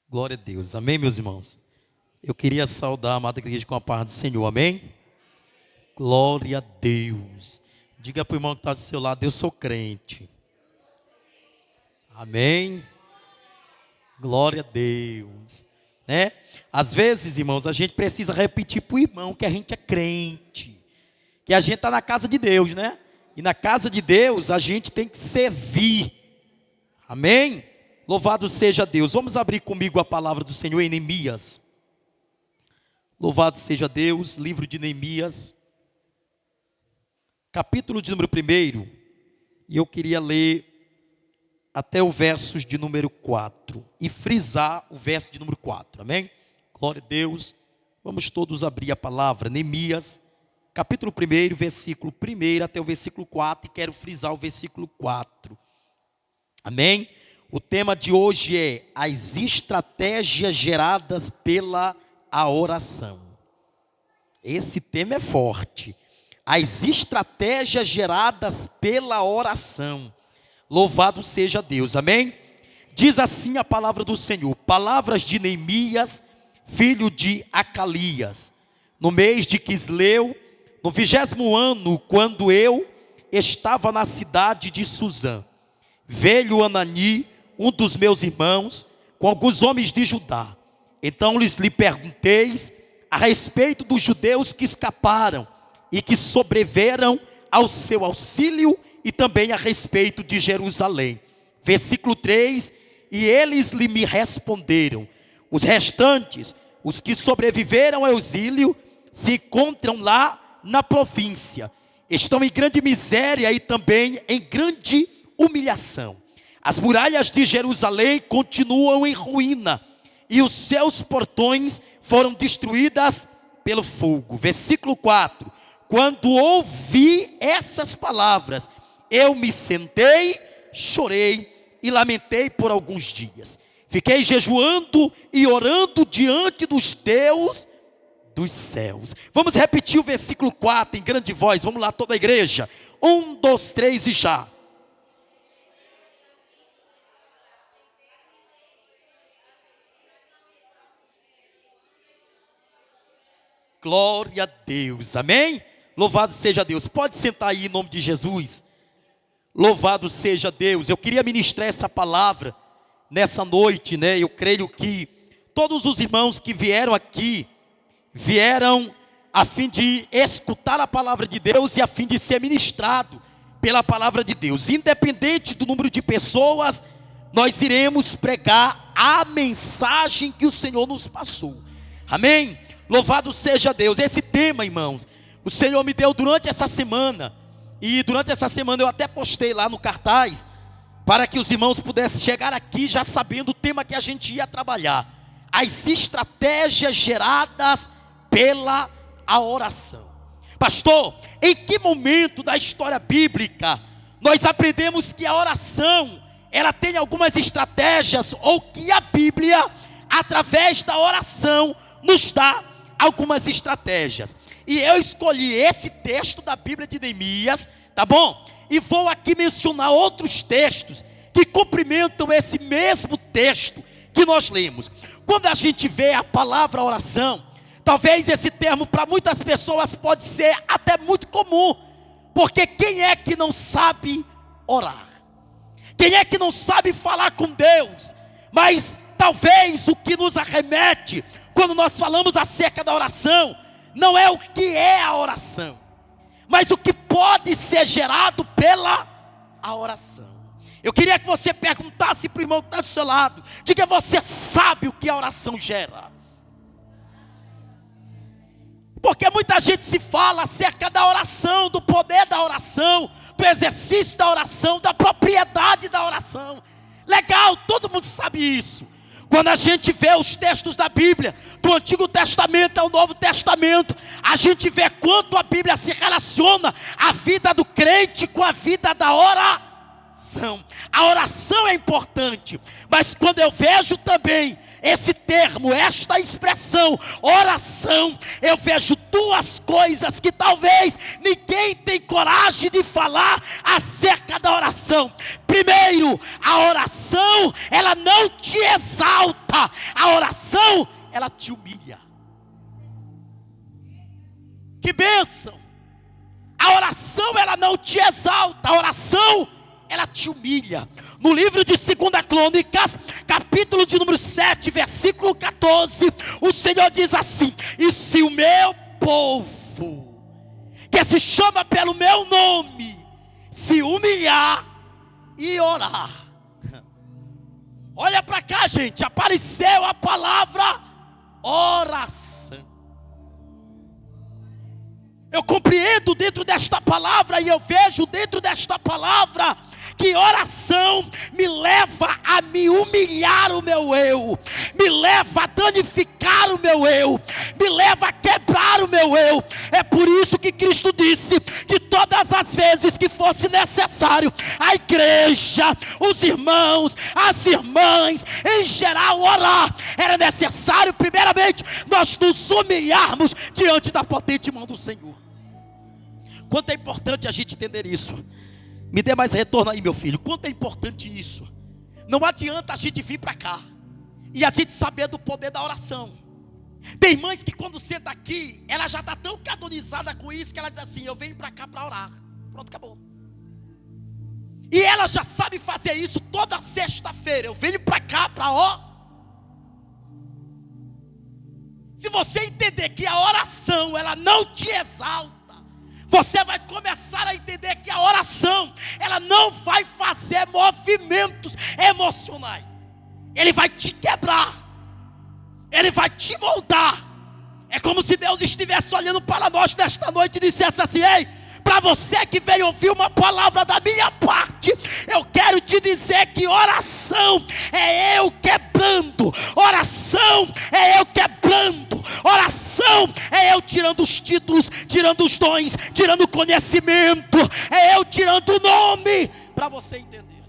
Glória a Deus, amém, meus irmãos? Eu queria saudar a amada igreja com a paz do Senhor, amém? Glória a Deus. Diga para o irmão que está do seu lado: eu sou crente, amém? Glória a Deus, né? Às vezes, irmãos, a gente precisa repetir para o irmão que a gente é crente, que a gente está na casa de Deus, né? E na casa de Deus a gente tem que servir, amém? Louvado seja Deus. Vamos abrir comigo a palavra do Senhor em Neemias. Louvado seja Deus, livro de Neemias, capítulo de número 1. E eu queria ler até o verso de número 4 e frisar o verso de número 4, amém? Glória a Deus. Vamos todos abrir a palavra. Neemias, capítulo 1, versículo 1 até o versículo 4, e quero frisar o versículo 4, amém? O tema de hoje é as estratégias geradas pela oração. Esse tema é forte. As estratégias geradas pela oração. Louvado seja Deus, amém? Diz assim a palavra do Senhor: palavras de Neemias, filho de Acalias, no mês de Quisleu, no 20º ano, quando eu estava na cidade de Suzã, veio Anani, um dos meus irmãos, com alguns homens de Judá. Então lhe pergunteis a respeito dos judeus que escaparam e que sobreveram ao seu auxílio, e também a respeito de Jerusalém. Versículo 3, e eles lhe me responderam: os restantes, os que sobreviveram ao exílio, se encontram lá na província, estão em grande miséria e também em grande humilhação. As muralhas de Jerusalém continuam em ruína, e os seus portões foram destruídas pelo fogo. Versículo 4, quando ouvi essas palavras, eu me sentei, chorei e lamentei por alguns dias. Fiquei jejuando e orando diante dos Deus dos céus. Vamos repetir o versículo 4 em grande voz. Vamos lá, toda a igreja. 1, 2, 3 e já. Glória a Deus, amém? Louvado seja Deus. Pode sentar aí em nome de Jesus. Louvado seja Deus. Eu queria ministrar essa palavra nessa noite, né? Eu creio que todos os irmãos que vieram aqui, vieram a fim de escutar a palavra de Deus e a fim de ser ministrado pela palavra de Deus. Independente do número de pessoas, nós iremos pregar a mensagem que o Senhor nos passou, amém? Louvado seja Deus. Esse tema, irmãos, o Senhor me deu durante essa semana, e durante essa semana eu até postei lá no cartaz, para que os irmãos pudessem chegar aqui já sabendo o tema que a gente ia trabalhar: as estratégias geradas pela oração. Pastor, em que momento da história bíblica nós aprendemos que a oração, ela tem algumas estratégias, ou que a Bíblia, através da oração, nos dá algumas estratégias? E eu escolhi esse texto da Bíblia de Neemias, tá bom? E vou aqui mencionar outros textos que complementam esse mesmo texto que nós lemos. Quando a gente vê a palavra oração, talvez esse termo para muitas pessoas pode ser até muito comum, porque quem é que não sabe orar? Quem é que não sabe falar com Deus? Mas talvez o que nos arremete quando nós falamos acerca da oração não é o que é a oração, mas o que pode ser gerado pela oração. Eu queria que você perguntasse para o irmão que está do seu lado: diga, você sabe o que a oração gera? Porque muita gente se fala acerca da oração, do poder da oração, do exercício da oração, da propriedade da oração. Legal, todo mundo sabe isso. Quando a gente vê os textos da Bíblia, do Antigo Testamento ao Novo Testamento, a gente vê quanto a Bíblia se relaciona a vida do crente com a vida da oração. oração. A oração é importante, mas quando eu vejo também esse termo, esta expressão, oração, eu vejo duas coisas que talvez ninguém tem coragem de falar acerca da oração. Primeiro, a oração, ela não te exalta, a oração, ela te humilha. Que bênção! A oração, ela não te exalta, a oração, ela te humilha. No livro de 2 Crônicas, capítulo de número 7, versículo 14, o Senhor diz assim: e se o meu povo, que se chama pelo meu nome, se humilhar e orar. Olha para cá, gente, apareceu a palavra oração. Eu compreendo dentro desta palavra e eu vejo dentro desta palavra que oração me leva a me humilhar o meu eu, me leva a danificar o meu eu, me leva a quebrar o meu eu. É por isso que Cristo disse que todas as vezes que fosse necessário, a igreja, os irmãos, as irmãs, em geral orar, era necessário primeiramente nós nos humilharmos diante da potente mão do Senhor. Quanto é importante a gente entender isso. Me dê mais retorno aí, meu filho. Quanto é importante isso. Não adianta a gente vir para cá e a gente saber do poder da oração. Tem mães que quando senta aqui, ela já está tão cadonizada com isso, que ela diz assim: eu venho para cá para orar. Pronto, acabou. E ela já sabe fazer isso toda sexta-feira. Eu venho para cá para orar. Se você entender que a oração, ela não te exalta, você vai começar a entender que a oração, ela não vai fazer movimentos emocionais. Ele vai te quebrar. Ele vai te moldar. É como se Deus estivesse olhando para nós nesta noite e dissesse assim: ei, para você que veio ouvir uma palavra da minha parte, eu quero te dizer que oração é eu quebrando. Oração é eu quebrando. Oração é eu tirando os títulos, tirando os dons, tirando o conhecimento. É eu tirando o nome, para você entender.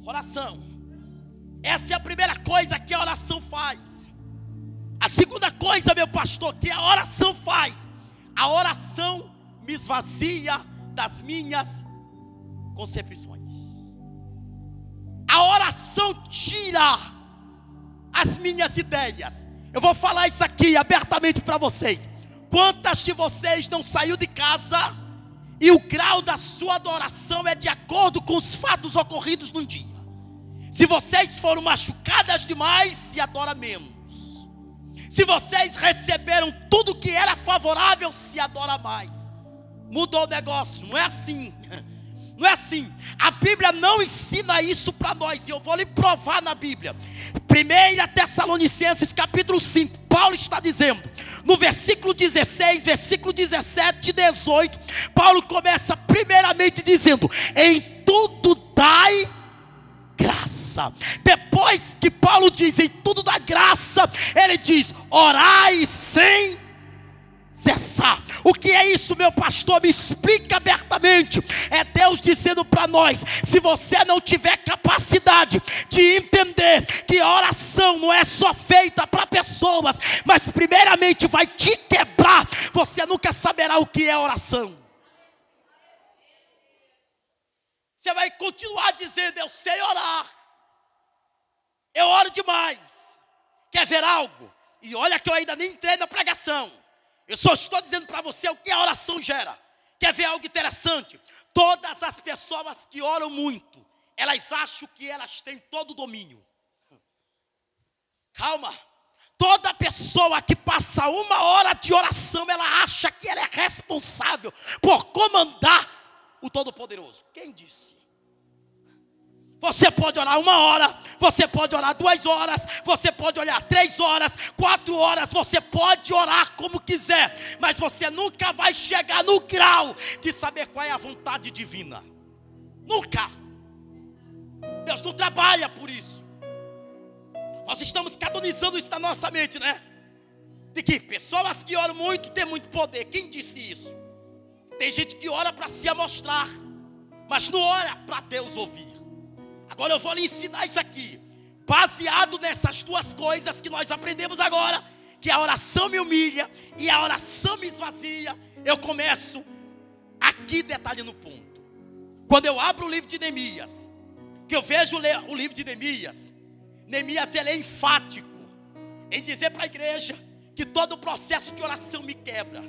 Oração. Essa é a primeira coisa que a oração faz. A segunda coisa, meu pastor, que a oração faz: a oração me esvazia das minhas concepções. A oração tira as minhas ideias. Eu vou falar isso aqui abertamente para vocês. Quantas de vocês não saiu de casa e o grau da sua adoração é de acordo com os fatos ocorridos num dia? Se vocês foram machucadas demais, se adora menos. Se vocês receberam tudo que era favorável, se adora mais. Mudou o negócio, não é assim. Não é assim. A Bíblia não ensina isso para nós. E eu vou lhe provar na Bíblia. 1 Tessalonicenses capítulo 5. Paulo está dizendo, no versículo 16, versículo 17 e 18. Paulo começa primeiramente dizendo: em tudo dai graça. Depois que Paulo diz em tudo dá graça, ele diz: orai sem cessar. O que é isso, meu pastor? Me explica abertamente. É Deus dizendo para nós: se você não tiver capacidade de entender que a oração não é só feita para pessoas, mas primeiramente vai te quebrar, você nunca saberá o que é oração. Você vai continuar dizendo: eu sei orar, eu oro demais. Quer ver algo? E olha que eu ainda nem entrei na pregação. Eu só estou dizendo para você o que a oração gera. Quer ver algo interessante? Todas as pessoas que oram muito, elas acham que elas têm todo o domínio. Calma. Toda pessoa que passa uma hora de oração, ela acha que ela é responsável por comandar o Todo-Poderoso. Quem disse? Você pode orar 1 hora, você pode orar 2 horas, você pode orar 3 horas, 4 horas, você pode orar como quiser, mas você nunca vai chegar no grau de saber qual é a vontade divina. Nunca. Deus não trabalha por isso. Nós estamos canonizando isso na nossa mente, né? De que pessoas que oram muito têm muito poder. Quem disse isso? Tem gente que ora para se amostrar. mas não ora para Deus ouvir. Agora eu vou lhe ensinar isso aqui, baseado nessas duas coisas que nós aprendemos agora, que a oração me humilha e a oração me esvazia. Eu começo aqui detalhando o ponto. Quando eu abro o livro de Neemias, que eu vejo o livro de Neemias, Neemias ele é enfático em dizer para a igreja que todo o processo de oração me quebra,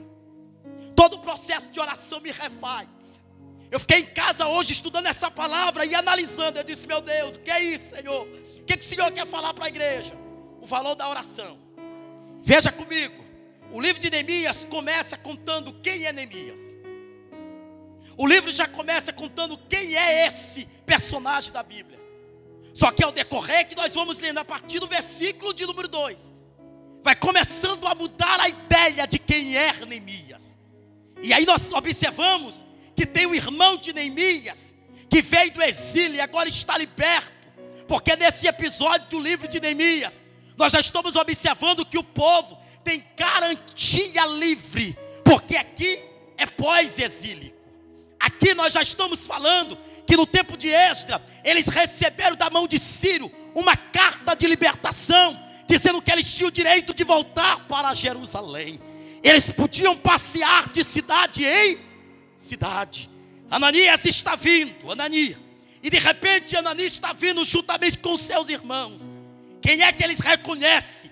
todo o processo de oração me refaz. Eu fiquei em casa hoje estudando essa palavra e analisando. Eu disse: meu Deus, o que é isso, Senhor? O que o Senhor quer falar para a igreja? O valor da oração. Veja comigo, o livro de Neemias começa contando quem é Neemias. O livro já começa contando quem é esse personagem da Bíblia. Só que ao decorrer que nós vamos lendo a partir do versículo de número 2, vai começando a mudar a ideia de quem é Neemias. E aí nós observamos que tem um irmão de Neemias que veio do exílio e agora está liberto. Porque nesse episódio do livro de Neemias, nós já estamos observando que o povo tem garantia livre, porque aqui é pós-exílico. Aqui nós já estamos falando que no tempo de Esdras, eles receberam da mão de Ciro uma carta de libertação, dizendo que eles tinham o direito de voltar para Jerusalém. Eles podiam passear de cidade em cidade. Ananias está vindo, Ananias, e de repente Ananias está vindo juntamente com os seus irmãos. Quem é que eles reconhecem?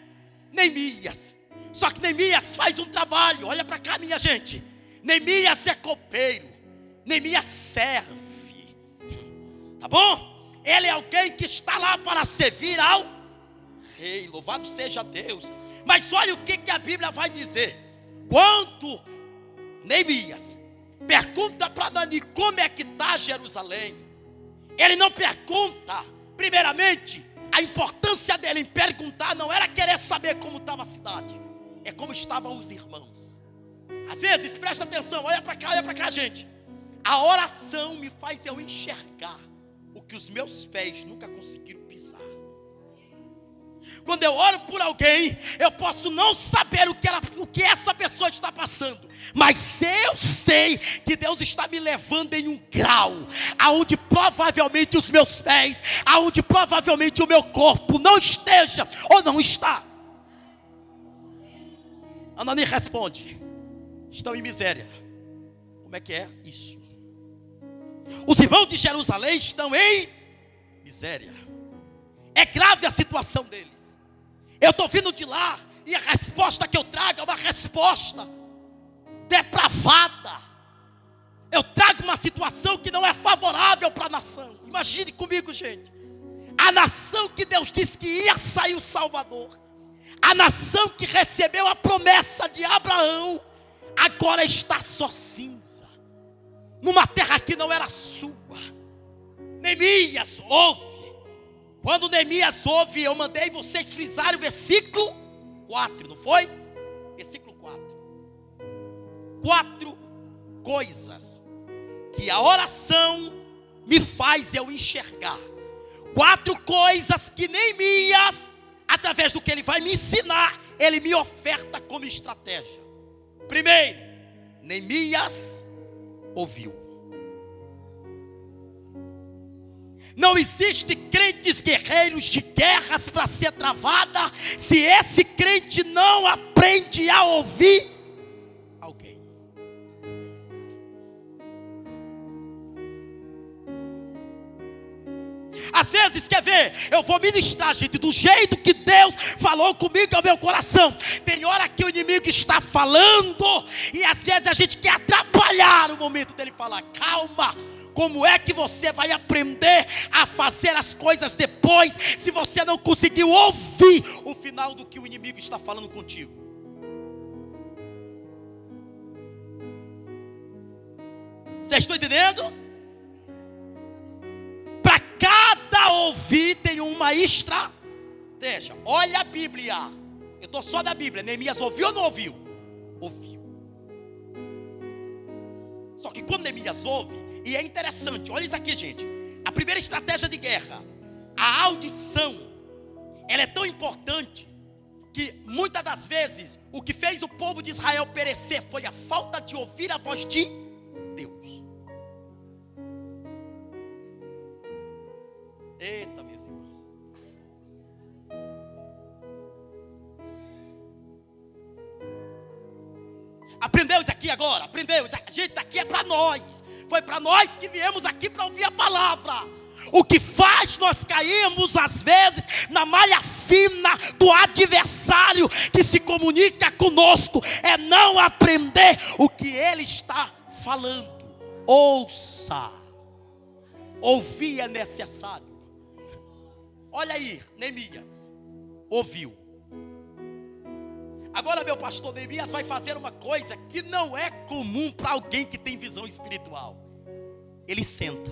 Neemias. Só que Neemias faz um trabalho. Olha para cá, minha gente. Neemias é copeiro, Neemias serve, tá bom? Ele é alguém que está lá para servir ao rei. Louvado seja Deus. Mas olha o que a Bíblia vai dizer. Quando Neemias pergunta para Anani como é que está Jerusalém, ele não pergunta, primeiramente, a importância dele em perguntar não era querer saber como estava a cidade, é como estavam os irmãos. Às vezes, presta atenção, olha para cá, gente. A oração me faz eu enxergar o que os meus pés nunca conseguiram pisar. Quando eu oro por alguém, eu posso não saber o que essa pessoa está passando, mas eu sei que Deus está me levando em um grau aonde provavelmente os meus pés, aonde provavelmente o meu corpo não esteja ou não está. Anani responde: estão em miséria. Como é que é isso? Os irmãos de Jerusalém estão em miséria. É grave a situação deles. Eu estou vindo de lá e a resposta que eu trago é uma resposta depravada. Eu trago uma situação que não é favorável para a nação. Imagine comigo, gente. A nação que Deus disse que ia sair o Salvador, a nação que recebeu a promessa de Abraão, agora está só cinza, numa terra que não era sua. Neemias ouve. Quando Neemias ouve, eu mandei vocês frisarem o versículo 4, não foi? Versículo 4. 4 coisas que a oração me faz eu enxergar. 4 coisas que Neemias, através do que ele vai me ensinar, ele me oferta como estratégia. Primeiro, Neemias ouviu. Não existe crentes guerreiros de guerras para ser travada se esse crente não aprende a ouvir alguém. Às vezes, quer ver, eu vou ministrar, gente, do jeito que Deus falou comigo ao meu coração. Tem hora que o inimigo está falando e às vezes a gente quer atrapalhar o momento dele falar. Calma. Como é que você vai aprender a fazer as coisas depois, se você não conseguiu ouvir o final do que o inimigo está falando contigo? Vocês estão entendendo? Para cada ouvir tem uma estratégia. Olha a Bíblia. Eu estou só da Bíblia. Neemias ouviu ou não ouviu? Ouviu. Só que quando Neemias ouve, e é interessante, olha isso aqui, gente. A primeira estratégia de guerra, a audição, ela é tão importante que muitas das vezes o que fez o povo de Israel perecer foi a falta de ouvir a voz de Deus. Deus, irmãos. Aprendeu isso aqui agora? Aprendeu? A gente aqui é para nós. Foi para nós que viemos aqui para ouvir a palavra. O que faz nós cairmos às vezes na malha fina do adversário que se comunica conosco é não aprender o que ele está falando. Ouça. Ouvir é necessário. Olha aí, Neemias ouviu. Agora meu pastor Neemias vai fazer uma coisa que não é comum para alguém que tem visão espiritual. Ele senta.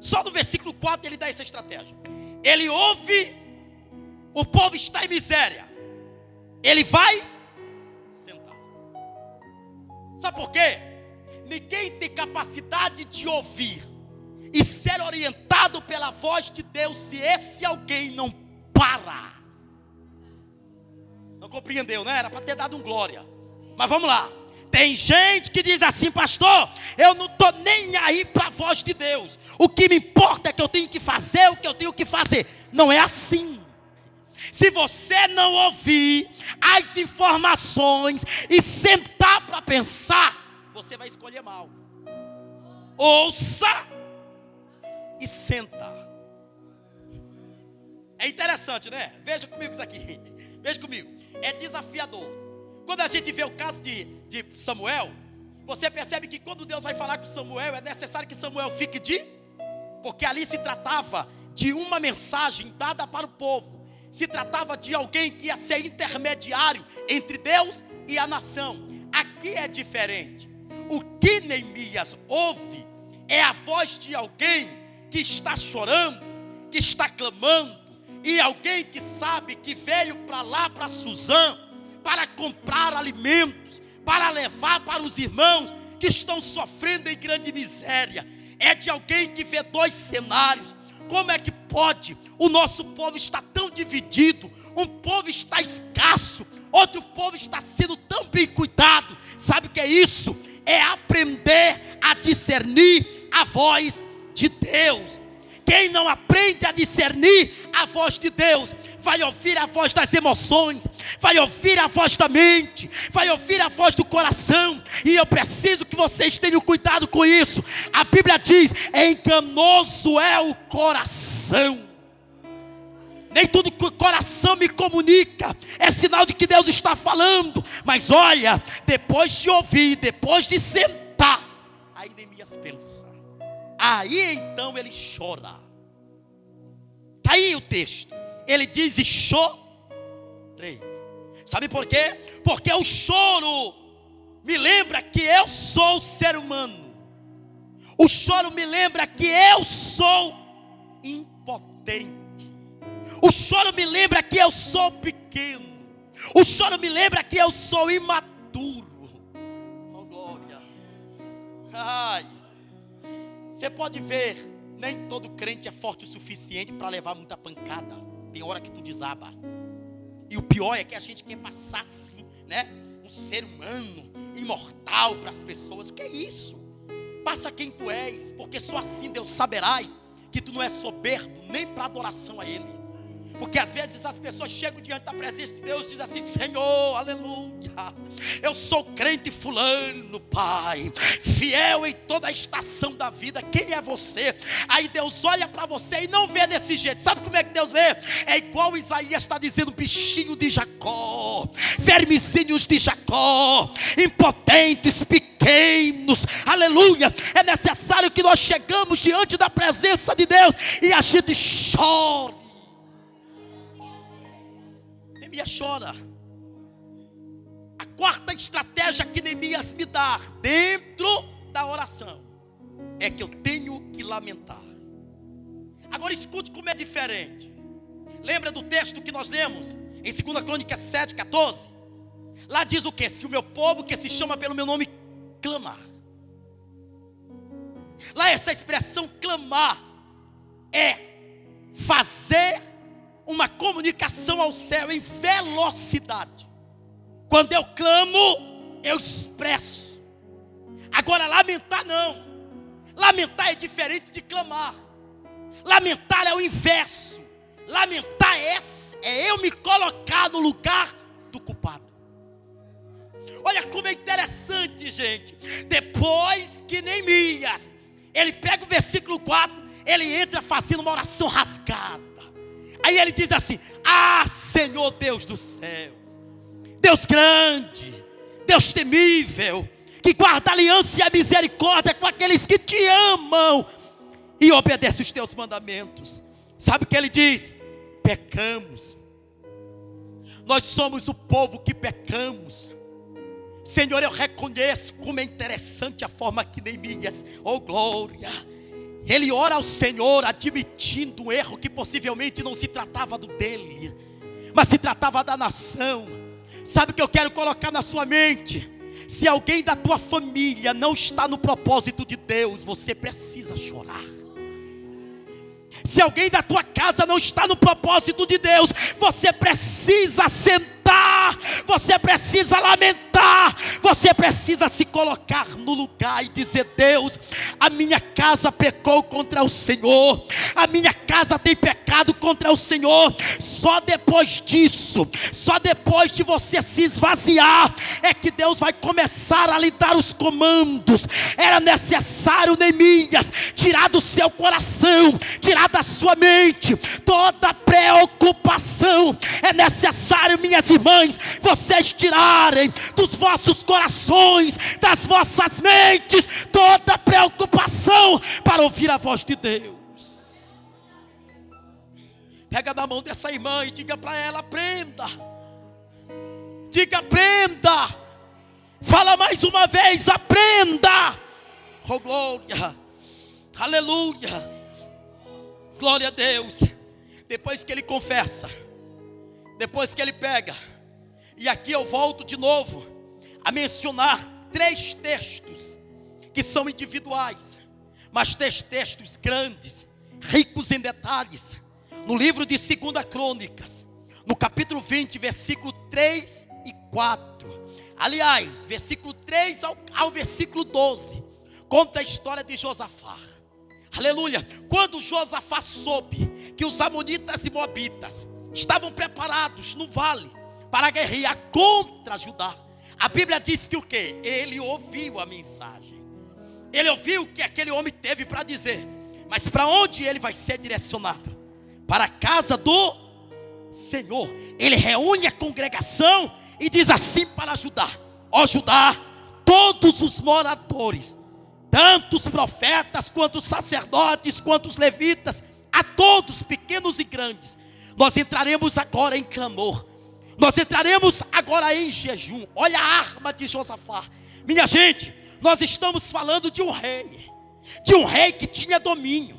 Só no versículo 4 ele dá essa estratégia. Ele ouve, o povo está em miséria. Ele vai sentar. Sabe por quê? Ninguém tem capacidade de ouvir e ser orientado pela voz de Deus se esse alguém não para. Não compreendeu, né? Era para ter dado um glória. Mas vamos lá. Tem gente que diz assim: pastor, eu não estou nem aí para a voz de Deus. O que me importa é que eu tenho que fazer o que eu tenho que fazer. Não é assim. Se você não ouvir as informações e sentar para pensar, você vai escolher mal. Ouça e senta. É interessante, né? Veja comigo isso aqui. Veja comigo. É desafiador. Quando a gente vê o caso de Samuel, você percebe que quando Deus vai falar com Samuel, é necessário que Samuel fique porque ali se tratava de uma mensagem dada para o povo. Se tratava de alguém que ia ser intermediário entre Deus e a nação. Aqui é diferente. O que Neemias ouve é a voz de alguém que está chorando, que está clamando, e alguém que sabe que veio para lá, para Suzã, para comprar alimentos, para levar para os irmãos que estão sofrendo em grande miséria. É de alguém que vê dois cenários. Como é que pode? O nosso povo está tão dividido. Um povo está escasso, outro povo está sendo tão bem cuidado. Sabe o que é isso? É aprender a discernir a voz de Deus. Quem não aprende a discernir a voz de Deus, vai ouvir a voz das emoções, vai ouvir a voz da mente, vai ouvir a voz do coração. E eu preciso que vocês tenham cuidado com isso. A Bíblia diz: enganoso é o coração. Nem tudo que o coração me comunica é sinal de que Deus está falando. Mas olha, depois de ouvir, depois de sentar, aí Neemias pensa. Aí então ele chora. Está aí o texto. Ele diz: e chorei. Sabe por quê? Porque o choro me lembra que eu sou ser humano. O choro me lembra que eu sou impotente. O choro me lembra que eu sou pequeno. O choro me lembra que eu sou imaturo. Oh, glória. Ai. Você pode ver, nem todo crente é forte o suficiente para levar muita pancada. Tem hora que tu desaba. E o pior é que a gente quer passar assim, né? Um ser humano, imortal para as pessoas. O que é isso? Passa quem tu és, porque só assim Deus saberás que tu não é soberbo nem para adoração a Ele. Porque às vezes as pessoas chegam diante da presença de Deus e dizem assim: Senhor, aleluia, eu sou crente fulano, Pai, fiel em toda a estação da vida. Quem é você? Aí Deus olha para você e não vê desse jeito. Sabe como é que Deus vê? É igual Isaías está dizendo: bichinho de Jacó, vermezinhos de Jacó, impotentes, pequenos, aleluia. É necessário que nós chegamos diante da presença de Deus e a gente chora. Neemias chora. A quarta estratégia que Neemias me dá dentro da oração é que eu tenho que lamentar. Agora escute como é diferente. Lembra do texto que nós lemos em 2 Crônicas 7:14? Lá diz o que? Se o meu povo que se chama pelo meu nome clamar. Lá essa expressão clamar é fazer uma comunicação ao céu em velocidade. Quando eu clamo, eu expresso. Agora lamentar não. Lamentar é diferente de clamar. Lamentar é o inverso. Lamentar é eu me colocar no lugar do culpado. Olha como é interessante, gente. Depois que Neemias, ele pega o versículo 4, ele entra fazendo uma oração rasgada. Aí ele diz assim: ah, Senhor Deus dos céus, Deus grande, Deus temível, que guarda a aliança e a misericórdia com aqueles que te amam e obedecem os teus mandamentos. Sabe o que ele diz? Pecamos. Nós somos o povo que pecamos. Senhor, eu reconheço como é interessante a forma que Neemias, oh glória, ele ora ao Senhor admitindo um erro que possivelmente não se tratava do dele, mas se tratava da nação. Sabe o que eu quero colocar na sua mente? Se alguém da tua família não está no propósito de Deus, você precisa chorar. Se alguém da tua casa não está no propósito de Deus, você precisa sentar, você precisa lamentar, você precisa se colocar no lugar e dizer: Deus, a minha casa pecou contra o Senhor, a minha casa tem pecado contra o Senhor. Só depois disso, só depois de você se esvaziar, é que Deus vai começar a lhe dar os comandos. Era necessário Neemias tirar do seu coração, tirar da sua mente toda preocupação. É necessário, minhas irmãs, vocês tirarem dos vossos corações, das vossas mentes, toda preocupação para ouvir a voz de Deus. Pega na mão dessa irmã e diga para ela: aprenda. Diga: aprenda. Fala mais uma vez: aprenda. Oh glória, aleluia, glória a Deus. Depois que ele confessa, depois que ele pega, e aqui eu volto de novo a mencionar 3 textos que são individuais, mas 3 textos grandes, ricos em detalhes, no livro de 2 Crônicas, no capítulo 20, versículo 3 e 4. Aliás, versículo 3 ao versículo 12, conta a história de Josafá. Aleluia. Quando Josafá soube que os amonitas e moabitas estavam preparados no vale para guerrear contra Judá, a Bíblia diz que o quê? Ele ouviu a mensagem. Ele ouviu o que aquele homem teve para dizer. Mas para onde ele vai ser direcionado? Para a casa do Senhor. Ele reúne a congregação e diz assim para Judá: ó Judá, todos os moradores, tanto os profetas, quanto os sacerdotes, quanto os levitas, a todos, pequenos e grandes, nós entraremos agora em clamor, nós entraremos agora em jejum. Olha a arma de Josafá. Minha gente, nós estamos falando de um rei que tinha domínio,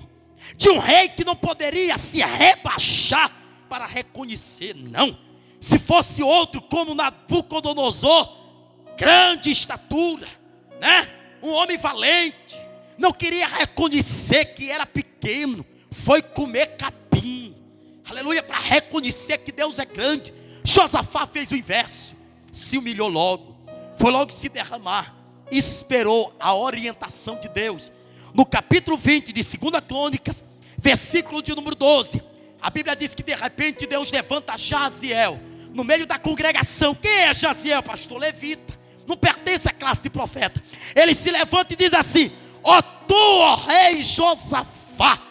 de um rei que não poderia se rebaixar para reconhecer, não. Se fosse outro como Nabucodonosor, grande estatura, né? Um homem valente, não queria reconhecer que era pequeno, foi comer capim, aleluia, para reconhecer que Deus é grande. Josafá fez o inverso, se humilhou logo, foi logo se derramar, esperou a orientação de Deus. No capítulo 20 de 2 Crônicas, versículo de número 12, a Bíblia diz que de repente Deus levanta Jaziel no meio da congregação. Quem é Jaziel, pastor? Levita, não pertence à classe de profeta. Ele se levanta e diz assim: ó tu, ó rei Josafá,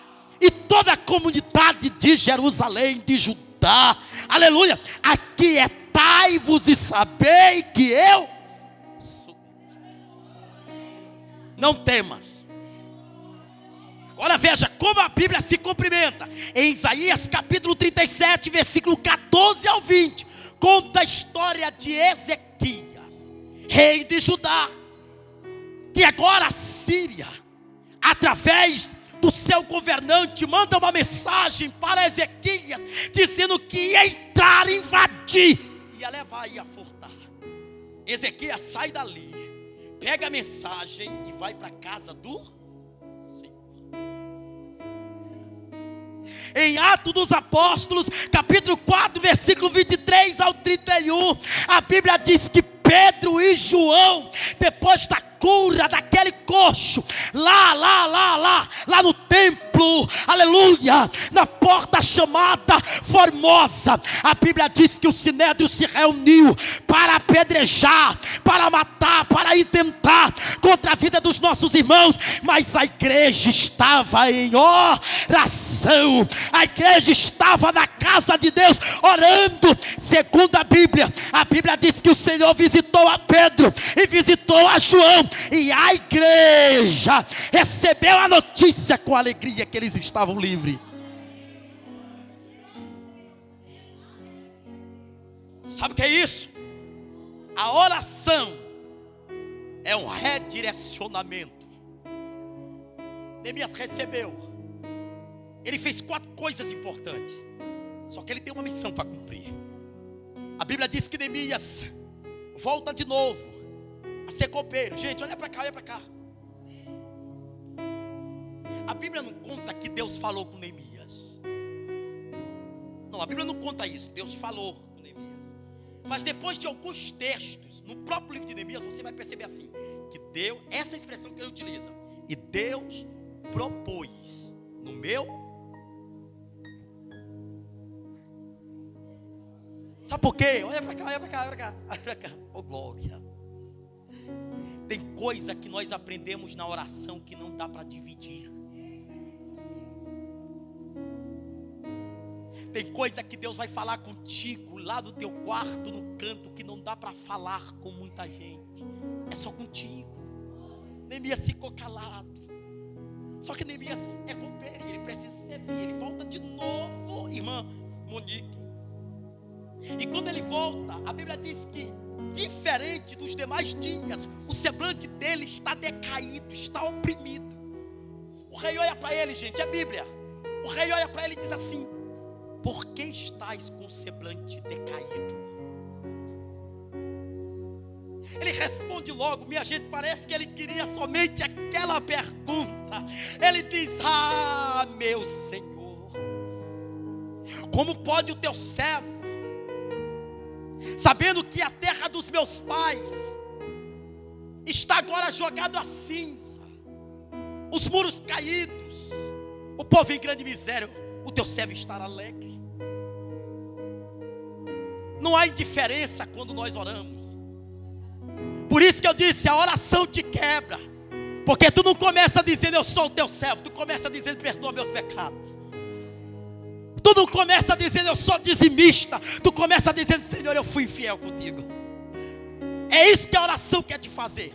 e toda a comunidade de Jerusalém, de Judá, aleluia, aquietai-vos e sabei que eu sou. Não temas. Agora veja como a Bíblia se cumprimenta. Em Isaías capítulo 37, versículo 14 ao 20, conta a história de Ezequias, rei de Judá, que agora a Síria, através do seu governante, manda uma mensagem para Ezequias, dizendo que ia entrar, invadir, ia levar, ia furtar. Ezequias sai dali, pega a mensagem e vai para a casa do Senhor. Em Atos dos Apóstolos, capítulo 4, versículo 23 ao 31, a Bíblia diz que Pedro e João, depois da cura daquele coxo, lá no templo, aleluia, na porta chamada Formosa. A Bíblia diz que o sinédrio se reuniu para apedrejar, para matar, para intentar contra a vida dos nossos irmãos, mas a igreja estava em oração, a igreja estava na casa de Deus orando. Segundo a Bíblia diz que o Senhor visitou a Pedro e visitou a João, e a igreja recebeu a notícia com alegria que eles estavam livres. Sabe o que é isso? A oração é um redirecionamento. Neemias recebeu, ele fez 4 coisas importantes, só que ele tem uma missão para cumprir. A Bíblia diz que Neemias volta de novo a ser copeiro. Gente, olha para cá, olha para cá. A Bíblia não conta que Deus falou com Neemias. Não, a Bíblia não conta isso. Deus falou com Neemias. Mas depois de alguns textos, no próprio livro de Neemias, você vai perceber assim, que Deus, essa expressão que ele utiliza, e Deus propôs no meu. Sabe por quê? Olha para cá, olha para cá, olha para cá, olha para cá. Oh, glória. Tem coisa que nós aprendemos na oração que não dá para dividir. Tem coisa que Deus vai falar contigo lá do teu quarto, no canto, que não dá para falar com muita gente. É só contigo. Neemias ficou calado. Só que Neemias é copeiro, ele precisa servir. Ele volta de novo, irmã Monique. E quando ele volta, a Bíblia diz que, diferente dos demais dias, o semblante dele está decaído, está oprimido. O rei olha para ele, gente, é Bíblia. O rei olha para ele e diz assim: por que estás com o semblante decaído? Ele responde logo, minha gente, parece que ele queria somente aquela pergunta. Ele diz: ah, meu Senhor, como pode o teu servo, sabendo que a terra dos meus pais está agora jogado a cinza, os muros caídos, o povo em grande miséria, o teu servo estará alegre? Não há indiferença quando nós oramos. Por isso que eu disse, a oração te quebra, porque tu não começa dizendo eu sou o teu servo, tu começa dizendo perdoa meus pecados. Tu não começa dizendo eu sou dizimista, tu começa dizendo Senhor, eu fui infiel contigo. É isso que a oração quer te fazer.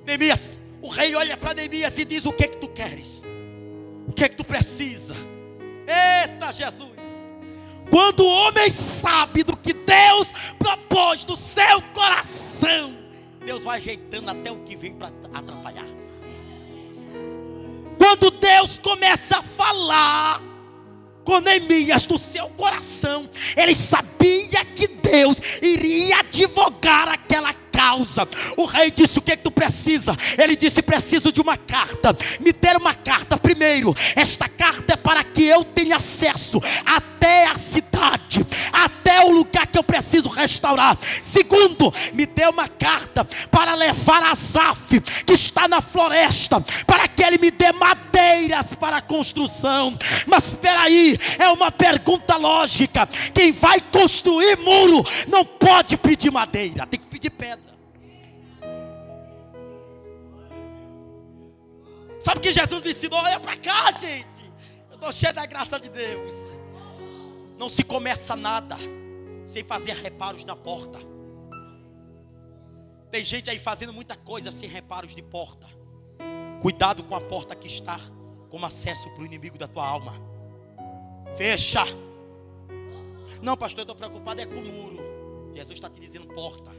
Neemias, o rei olha para Neemias e diz: o que é que tu queres? O que é que tu precisa? Eita Jesus! Quando o homem sabe do que Deus propôs no seu coração, Deus vai ajeitando até o que vem para atrapalhar. Quando Deus começa a falar com Neemias no seu coração, ele sabia que Deus iria advogar aquela causa. O rei disse: o que é que tu precisa? Ele disse: preciso de uma carta. Me deram uma carta. Primeiro, esta carta é para que eu tenha acesso até a cidade, até o lugar que eu preciso restaurar. Segundo, me dê uma carta para levar a Asaf, que está na floresta, para que ele me dê madeiras para a construção. Mas espera aí, é uma pergunta lógica: quem vai construir muro não pode pedir madeira, tem que pedir pedra. Sabe o que Jesus me ensinou? Olha para cá, gente, eu estou cheio da graça de Deus. Não se começa nada sem fazer reparos na porta. Tem gente aí fazendo muita coisa sem reparos de porta. Cuidado com a porta que está como acesso para o inimigo da tua alma. Fecha. Não, pastor, eu estou preocupado é com o muro. Jesus está te dizendo porta.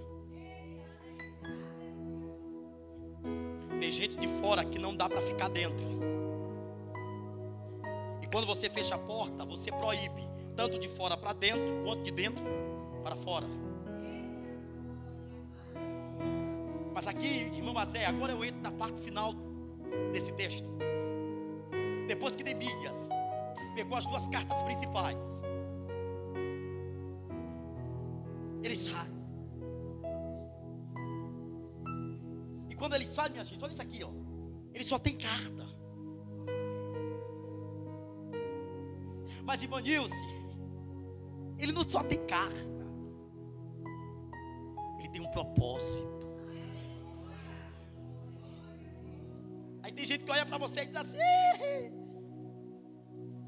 Tem gente de fora que não dá para ficar dentro. E quando você fecha a porta, você proíbe tanto de fora para dentro, quanto de dentro para fora. Mas aqui, irmão Mazé, agora eu entro na parte final desse texto. Depois que Neemias pegou as 2 cartas principais, ele sai. E quando ele sai, minha gente, olha isso aqui, ó. Ele só tem carta. Mas irmã Nilce, ele não só tem carta, ele tem um propósito. Aí tem gente que olha para você e diz assim: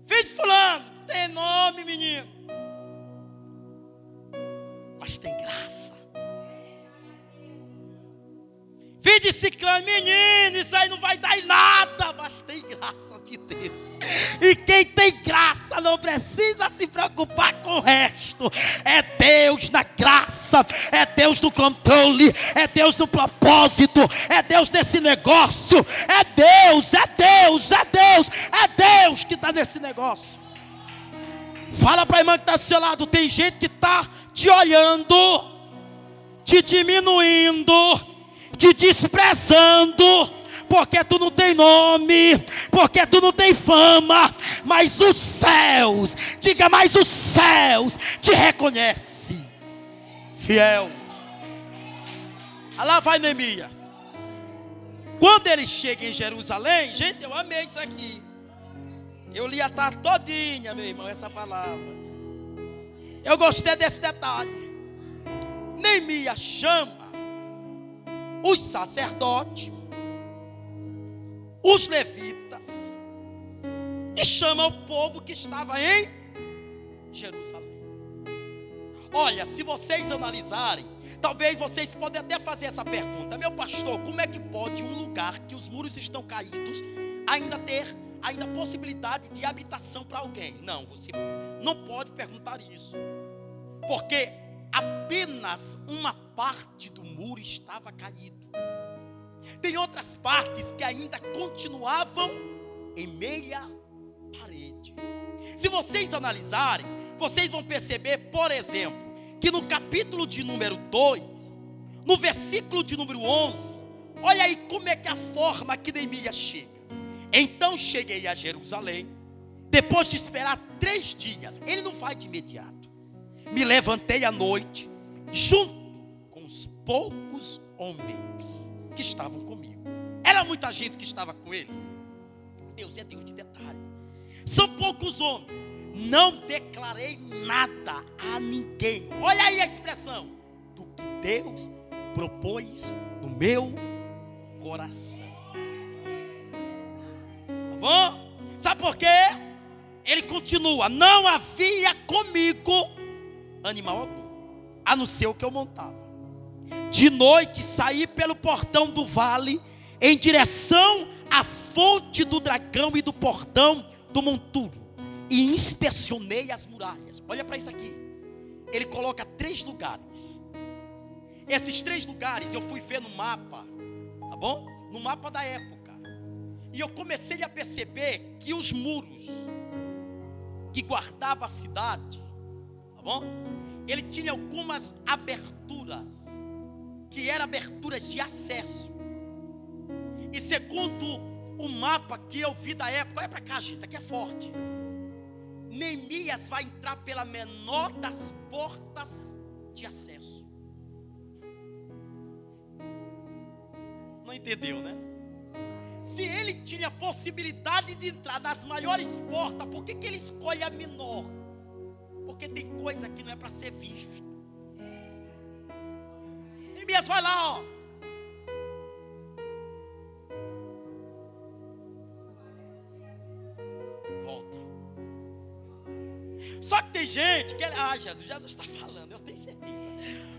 filho de fulano, tem nome, menino, mas tem graça. Filho de ciclano, menino, isso aí não vai dar em nada, mas tem graça de Deus. E quem tem graça não precisa se preocupar com o resto. É Deus na graça, é Deus no controle, é Deus no propósito, é Deus nesse negócio. É Deus, é Deus, é Deus, é Deus que está nesse negócio. Fala para a irmã que está do seu lado: tem gente que está te olhando, te diminuindo, te desprezando, porque tu não tem nome, porque tu não tem fama, mas os céus, diga, mas os céus te reconhecem fiel. Lá vai Neemias. Quando ele chega em Jerusalém, gente, eu amei isso aqui. Eu li a tarde todinha, meu irmão, essa palavra. Eu gostei desse detalhe. Neemias chama os sacerdotes, os levitas, e chama o povo que estava em Jerusalém. Olha, se vocês analisarem, talvez vocês podem até fazer essa pergunta: meu pastor, como é que pode um lugar que os muros estão caídos ainda ter possibilidade de habitação para alguém? Não, você não pode perguntar isso, porque apenas uma parte do muro estava caído. Tem outras partes que ainda continuavam em meia parede. Se vocês analisarem, vocês vão perceber, por exemplo, que no capítulo de número 2, no versículo de número 11, olha aí como é que é a forma que Neemias chega. Então cheguei a Jerusalém, depois de esperar 3 dias, ele não vai de imediato. Me levantei à noite, junto com os poucos homens que estavam comigo. Era muita gente que estava com ele. Deus é Deus de detalhe. São poucos homens. Não declarei nada a ninguém. Olha aí a expressão: do que Deus propôs no meu coração. Tá bom? Sabe por quê? Ele continua: não havia comigo animal algum, a não ser o que eu montava. De noite saí pelo portão do vale, em direção à fonte do dragão e do portão do monturo, e inspecionei as muralhas. Olha para isso aqui. Ele coloca 3 lugares. Esses 3 lugares eu fui ver no mapa, tá bom? No mapa da época. E eu comecei a perceber que os muros que guardavam a cidade, tá bom? Ele tinha algumas aberturas, que eram aberturas de acesso. E segundo o mapa que eu vi da época, olha para cá, gente, aqui é forte. Neemias vai entrar pela menor das portas de acesso. Não entendeu, né? Se ele tinha possibilidade de entrar nas maiores portas, por que ele escolhe a menor? Porque tem coisa que não é para ser visto. Neemias vai lá, ó. Volta. Só que tem gente que... Jesus está falando, eu tenho certeza.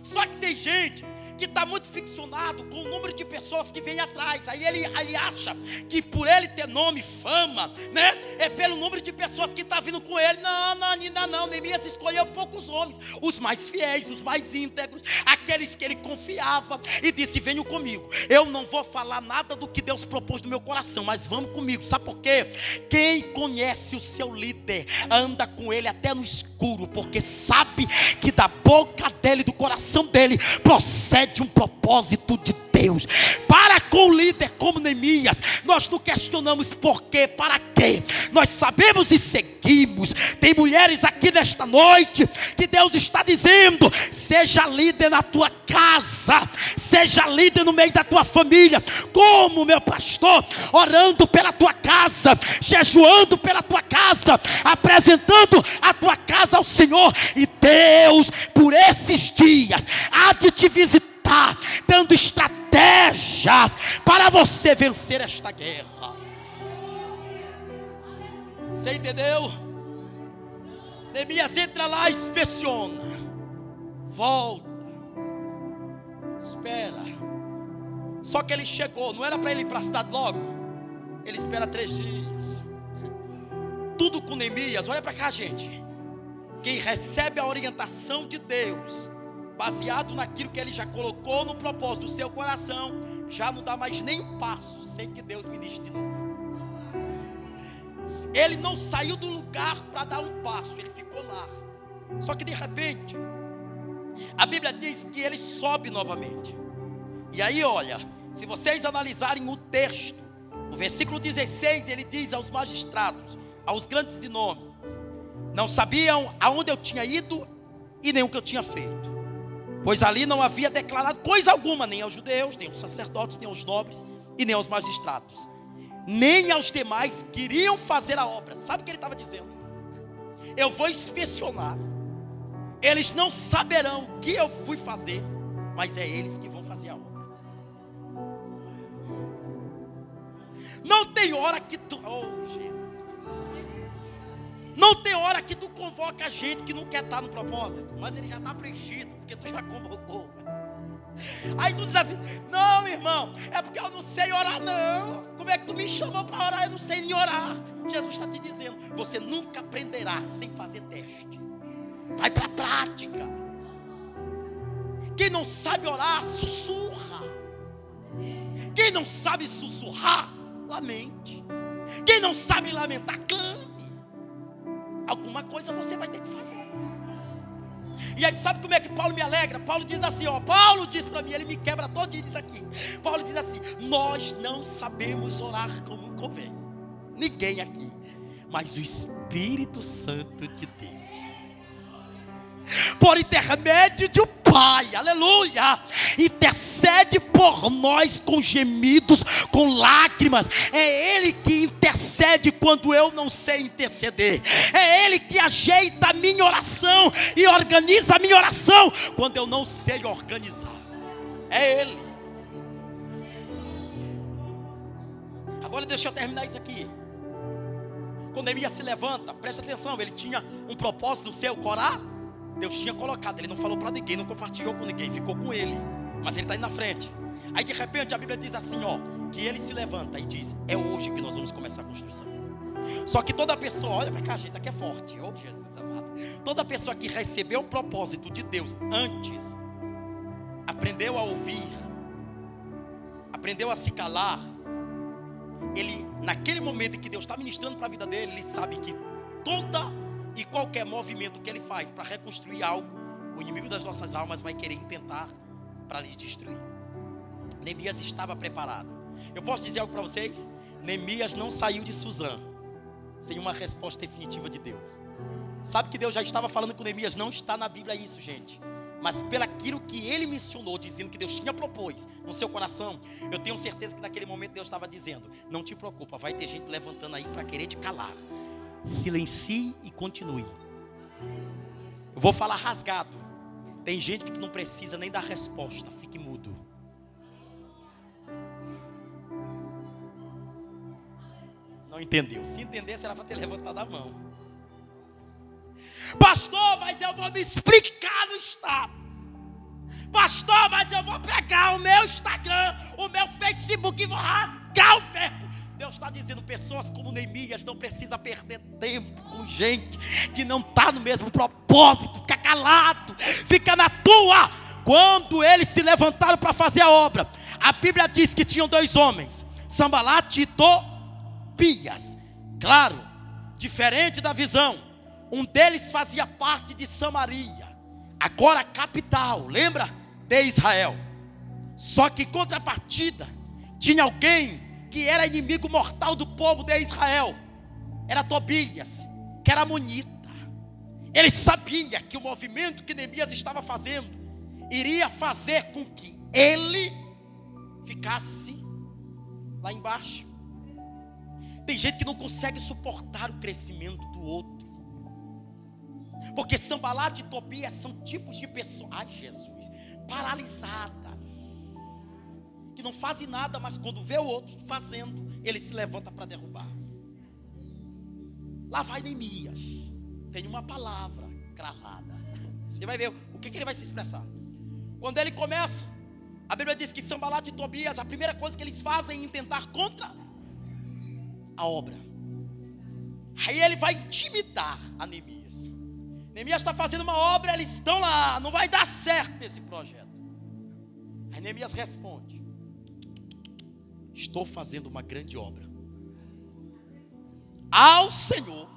Só que tem gente que está muito ficcionado com o número de pessoas que vem atrás. Aí ele acha que por ele ter nome, fama, né, é pelo número de pessoas que está vindo com ele. Não. Neemias escolheu poucos homens, os mais fiéis, os mais íntegros, aqueles que ele confiava, e disse: venham comigo. Eu não vou falar nada do que Deus propôs no meu coração, mas vamos comigo. Sabe por quê? Quem conhece o seu líder anda com ele até no escuro, porque sabe que da boca dele, do coração dele, procede um propósito de Deus. Deus. Para com o líder como Neemias, nós não questionamos por quê, para quê. Nós sabemos e seguimos. Tem mulheres aqui nesta noite que Deus está dizendo: seja líder na tua casa, seja líder no meio da tua família, como meu pastor, orando pela tua casa, jejuando pela tua casa, apresentando a tua casa ao Senhor. E Deus, por esses dias, há de te visitar, dando estratégias para você vencer esta guerra. Você entendeu? Neemias entra lá e inspeciona, volta, espera. Só que ele chegou, não era para ele ir para a cidade logo. Ele espera 3 dias. Tudo com Neemias, olha para cá, gente. Quem recebe a orientação de Deus, baseado naquilo que ele já colocou no propósito do seu coração, já não dá mais nem um passo sem que Deus ministre de novo. Ele não saiu do lugar para dar um passo, ele ficou lá. Só que de repente, a Bíblia diz que ele sobe novamente. E aí olha, se vocês analisarem o texto, no versículo 16 ele diz aos magistrados, aos grandes de nome: não sabiam aonde eu tinha ido e nem o que eu tinha feito, pois ali não havia declarado coisa alguma, nem aos judeus, nem aos sacerdotes, nem aos nobres e nem aos magistrados, nem aos demais que iriam fazer a obra. Sabe o que ele estava dizendo? Eu vou inspecionar, eles não saberão o que eu fui fazer, mas é eles que vão fazer a obra. Não tem hora que tu... Oh, Jesus. Não tem hora que tu convoca gente que não quer estar no propósito, mas ele já está preenchido, porque tu já convocou. Aí tu diz assim: não, irmão, é porque eu não sei orar não. Como é que tu me chamou para orar? Eu não sei nem orar. Jesus está te dizendo: você nunca aprenderá sem fazer teste. Vai para a prática. Quem não sabe orar, sussurra. Quem não sabe sussurrar, lamente. Quem não sabe lamentar, clame. Alguma coisa você vai ter que fazer. E aí sabe como é que Paulo me alegra? Paulo diz assim, ó, Paulo diz para mim, ele me quebra todo e diz aqui. Paulo diz assim: nós não sabemos orar como convém, ninguém aqui, mas o Espírito Santo de Deus, por intermédio de um Pai, aleluia, intercede por nós com gemidos, com lágrimas. É Ele que intercede quando eu não sei interceder. É Ele que ajeita a minha oração e organiza a minha oração quando eu não sei organizar. É Ele. Agora deixa eu terminar isso aqui. Quando Neemias se levanta, presta atenção, ele tinha um propósito no seu coração. Deus tinha colocado, ele não falou para ninguém, não compartilhou com ninguém, ficou com ele, mas ele está indo na frente. Aí de repente a Bíblia diz assim, ó, que ele se levanta e diz: é hoje que nós vamos começar a construção. Só que toda pessoa, olha para cá, gente, aqui é forte, oh Jesus amado. Toda pessoa que recebeu o propósito de Deus antes, aprendeu a ouvir, aprendeu a se calar, ele, naquele momento em que Deus está ministrando para a vida dele, ele sabe que toda e qualquer movimento que ele faz para reconstruir algo, o inimigo das nossas almas vai querer intentar para lhe destruir. Neemias estava preparado. Eu posso dizer algo para vocês? Neemias não saiu de Suzã sem uma resposta definitiva de Deus. Sabe que Deus já estava falando com Neemias? Não está na Bíblia isso, gente, mas pelaquilo que ele mencionou, dizendo que Deus tinha propôs no seu coração, eu tenho certeza que naquele momento Deus estava dizendo: não te preocupa, vai ter gente levantando aí para querer te calar. Silencie e continue. Eu vou falar rasgado. Tem gente que tu não precisa nem dar resposta, fique mudo. Não entendeu? Se entendesse era para ter levantado a mão. Pastor, mas eu vou me explicar no status. Pastor, mas eu vou pegar o meu Instagram, o meu Facebook e vou rasgar o verbo. Deus está dizendo: pessoas como Neemias não precisa perder tempo com gente que não está no mesmo propósito. Fica calado, fica na tua. Quando eles se levantaram para fazer a obra, a Bíblia diz que tinham 2 homens, Sambalate e Tobias. Claro, diferente da visão, um deles fazia parte de Samaria, agora a capital, lembra? De Israel. Só que em contrapartida, tinha alguém que era inimigo mortal do povo de Israel. Era Tobias, que era amonita. Ele sabia que o movimento que Neemias estava fazendo iria fazer com que ele ficasse lá embaixo. Tem gente que não consegue suportar o crescimento do outro, porque Sanbalat e Tobias são tipos de pessoas, ai Jesus, paralisadas, que não fazem nada, mas quando vê o outro fazendo, ele se levanta para derrubar. Lá vai Neemias, tem uma palavra cravada. Você vai ver o que ele vai se expressar. Quando ele começa, a Bíblia diz que Sanbalat e Tobias, a primeira coisa que eles fazem é intentar contra a obra. Aí ele vai intimidar a Neemias. Neemias está fazendo uma obra, eles estão lá, não vai dar certo esse projeto. Aí Neemias responde: estou fazendo uma grande obra ao Senhor,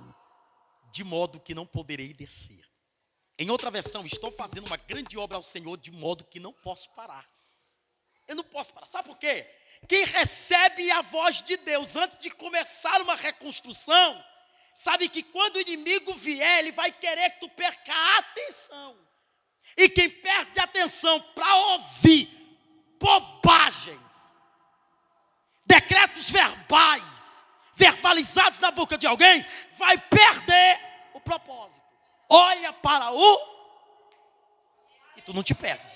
de modo que não poderei descer. Em outra versão, estou fazendo uma grande obra ao Senhor, de modo que não posso parar. Eu não posso parar, sabe por quê? Quem recebe a voz de Deus antes de começar uma reconstrução, sabe que quando o inimigo vier, ele vai querer que tu perca a atenção. E quem perde a atenção para ouvir bobagens, decretos verbais, verbalizados na boca de alguém, vai perder o propósito. Olha para e tu não te perde.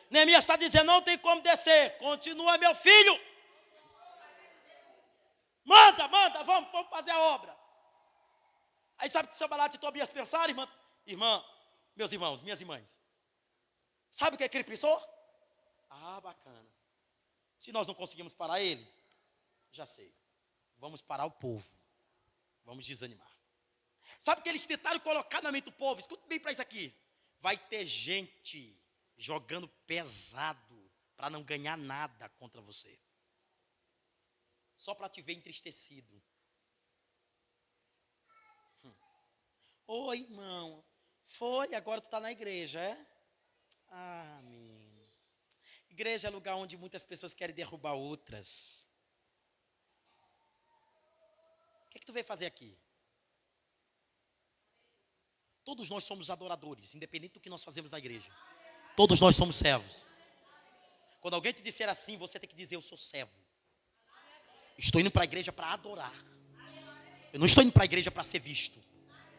Neemias está dizendo: não tem como descer. Continua, meu filho. Manda, vamos fazer a obra. Aí sabe que Sanbalat e Tobias pensaram, meus irmãos, minhas irmãs? Sabe o que ele pensou? Ah, bacana. Se nós não conseguimos parar ele, já sei. Vamos parar o povo. Vamos desanimar. Sabe o que eles tentaram colocar na mente do povo? Escuta bem para isso aqui. Vai ter gente jogando pesado para não ganhar nada contra você, só para te ver entristecido. Oi, irmão, foi, agora tu está na igreja, é? Ah, menino. Igreja é lugar onde muitas pessoas querem derrubar outras. O que tu veio fazer aqui? Todos nós somos adoradores, independente do que nós fazemos na igreja. Todos nós somos servos. Quando alguém te disser assim, você tem que dizer: eu sou servo. Estou indo para a igreja para adorar. Eu não estou indo para a igreja para ser visto,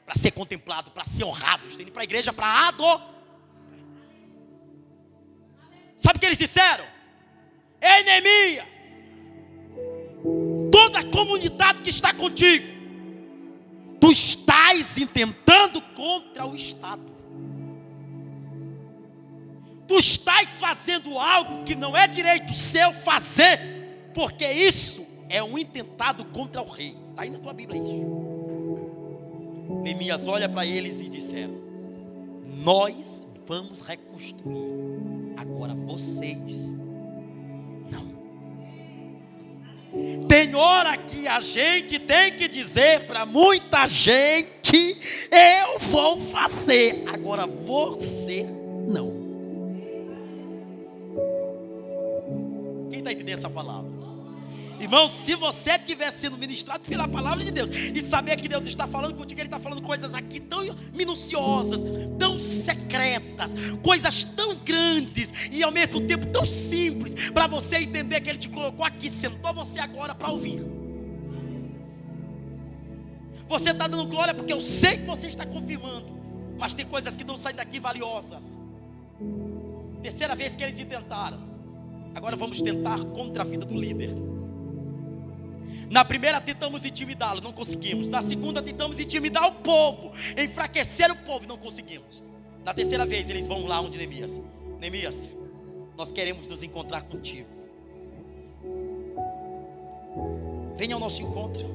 para ser contemplado, para ser honrado. Estou indo para a igreja para adorar. Sabe o que eles disseram? Ei, Neemias, toda a comunidade que está contigo, tu estás intentando contra o Estado. Tu estás fazendo algo que não é direito seu fazer, porque isso é um intentado contra o rei. Está aí na tua Bíblia isso. Neemias olha para eles e disseram: nós vamos reconstruir, agora vocês não. Tem hora que a gente tem que dizer para muita gente: eu vou fazer, agora você não. Quem está entendendo essa palavra? Irmão, se você estiver sendo ministrado pela palavra de Deus e saber que Deus está falando contigo, Ele está falando coisas aqui tão minuciosas, tão secretas, coisas tão grandes e ao mesmo tempo tão simples, para você entender que Ele te colocou aqui, sentou você agora para ouvir. Você está dando glória porque eu sei que você está confirmando, mas tem coisas que não saem daqui valiosas. Terceira vez que eles tentaram. Agora vamos tentar contra a vida do líder. Na primeira tentamos intimidá-lo, não conseguimos. Na segunda tentamos intimidar o povo, enfraquecer o povo, não conseguimos. Na terceira vez eles vão lá onde Neemias: Neemias, nós queremos nos encontrar contigo. Venha ao nosso encontro.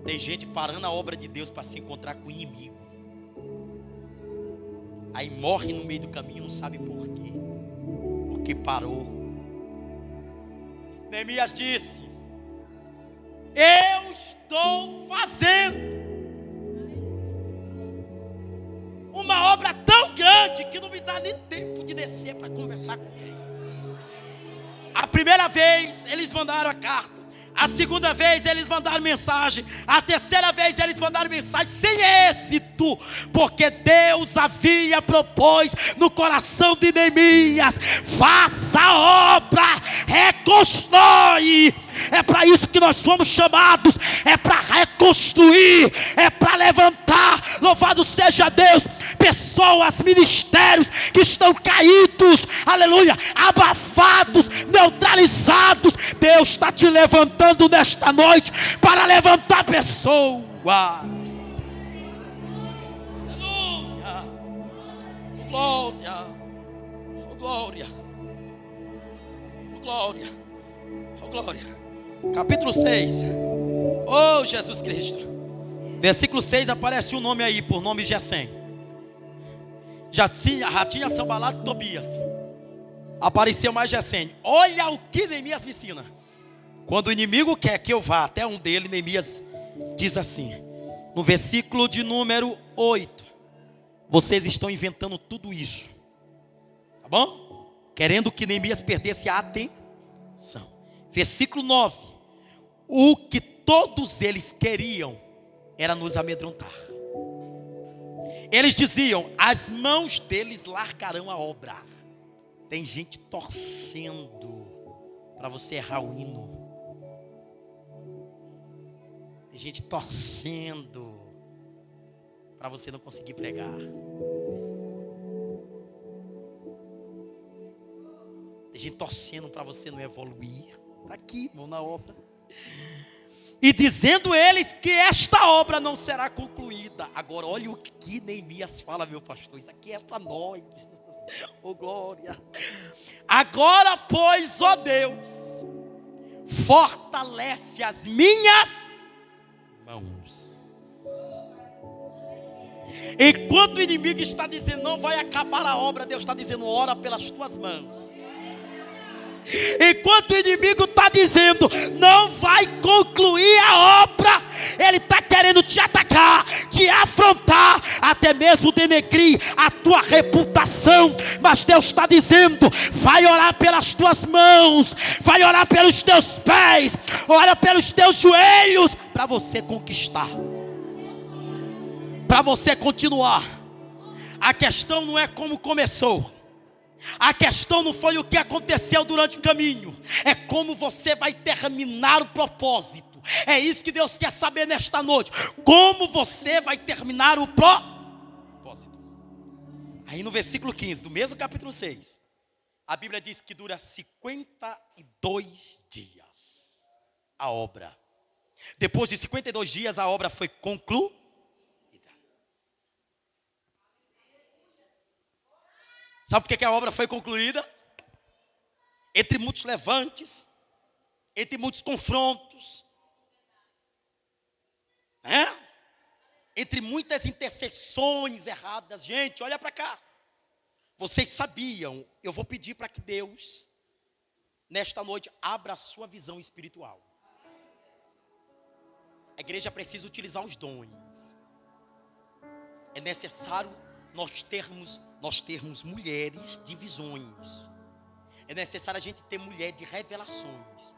Tem gente parando a obra de Deus para se encontrar com o inimigo. Aí morre no meio do caminho, não sabe por quê. Porque parou. Neemias disse: eu estou fazendo uma obra tão grande grande que não me dá nem tempo de descer para conversar com alguém. A primeira vez eles mandaram a carta. A segunda vez eles mandaram mensagem. A terceira vez eles mandaram mensagem sem êxito, porque Deus havia propôs no coração de Neemias: faça a obra, reconstrói. É para isso que nós fomos chamados. É para reconstruir, é para levantar. Louvado seja Deus. Pessoas, ministérios que estão caídos, aleluia, abafados, neutralizados. Deus está te levantando nesta noite para levantar pessoas. Aleluia, oh, glória, oh, glória, oh, glória, oh, glória. Capítulo 6, oh Jesus Cristo, versículo 6, aparece um nome aí, por nome Gesem. Já tinha Sanbalate e Tobias. Apareceu mais Gesem. Olha o que Neemias me ensina. Quando o inimigo quer que eu vá até um dele, Neemias diz assim, no versículo de número 8: vocês estão inventando tudo isso, tá bom? Querendo que Neemias perdesse a atenção. Versículo 9: o que todos eles queriam era nos amedrontar. Eles diziam: as mãos deles largarão a obra. Tem gente torcendo para você errar o hino. Tem gente torcendo para você não conseguir pregar. Tem gente torcendo para você não evoluir. Está aqui, irmão, na obra. E dizendo eles que esta obra não será concluída. Agora olha o que Neemias fala, meu pastor. Isso aqui é para nós. Oh glória. Agora pois, ó Deus, fortalece as minhas mãos. Enquanto o inimigo está dizendo não vai acabar a obra, Deus está dizendo ora pelas tuas mãos. Enquanto o inimigo está dizendo não vai concluir a obra, ele está querendo te atacar, te afrontar, até mesmo denegrir a tua reputação. Mas Deus está dizendo: vai orar pelas tuas mãos, vai orar pelos teus pés, ora pelos teus joelhos, para você conquistar, para você continuar. A questão não é como começou. A questão não foi o que aconteceu durante o caminho, é como você vai terminar o propósito. É isso que Deus quer saber nesta noite. Como você vai terminar o propósito. Aí no versículo 15 do mesmo capítulo 6, a Bíblia diz que dura 52 dias a obra. Depois de 52 dias a obra foi concluída. Sabe por que a obra foi concluída? Entre muitos levantes, entre muitos confrontos, entre muitas intercessões erradas. Gente, olha para cá. Vocês sabiam, eu vou pedir para que Deus, nesta noite, abra a sua visão espiritual. A igreja precisa utilizar os dons. É necessário nós termos mulheres de visões. É necessário a gente ter mulher de revelações,